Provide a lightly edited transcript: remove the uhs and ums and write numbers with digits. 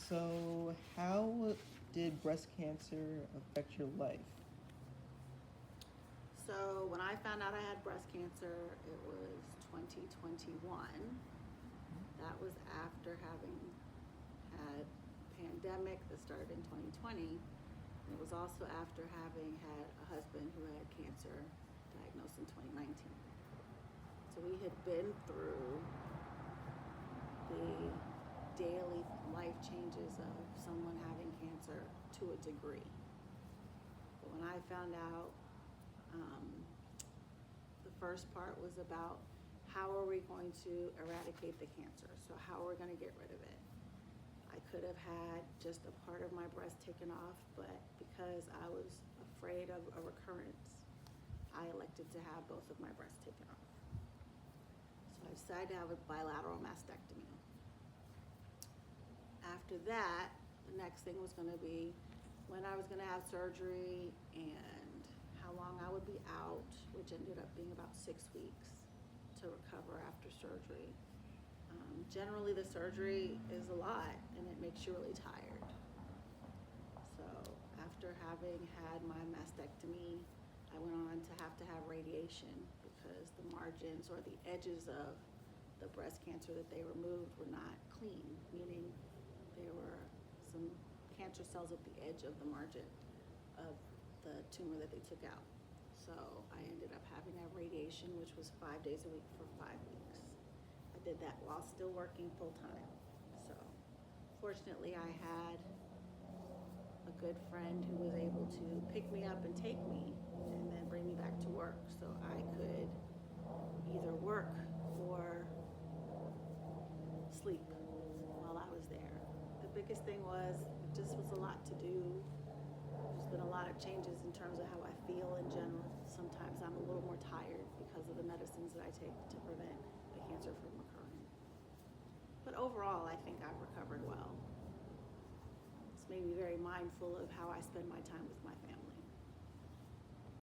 So, how did breast cancer affect your life? So when I found out I had breast cancer, it was 2021. That was after having had pandemic that started in 2020. And it was also after having had a husband who had cancer diagnosed in 2019. So we had been through the daily life changes of someone having cancer to a degree. But when I found out, the first part was about how are we going to eradicate the cancer? So how are we going to get rid of it? I could have had just a part of my breast taken off, but because I was afraid of a recurrence, I elected to have both of my breasts taken off. So I decided to have a bilateral mastectomy. After that, the next thing was going to be when I was going to have surgery and how long I would be out, which ended up being about 6 weeks to recover after surgery. Generally, the surgery is a lot and it makes you really tired. So after having had my mastectomy, I went on to have radiation because the margins or the edges of the breast cancer that they removed were not clean, meaning there were some cancer cells at the edge of the margin of the tumor that they took out. So I ended up having to have radiation, which was 5 days a week for 5 weeks. I did that while still working full time. So fortunately I had a good friend who was able to pick me up and take me and then bring me back to work so I could either work or sleep while I was there. The biggest thing was it just was a lot to do. There's been a lot of changes in terms of how I feel in general. Sometimes I'm a little more tired because of the medicines that I take to prevent the cancer from recurring. But overall, I think I've recovered well. It's made me very mindful of how I spend my time with my family.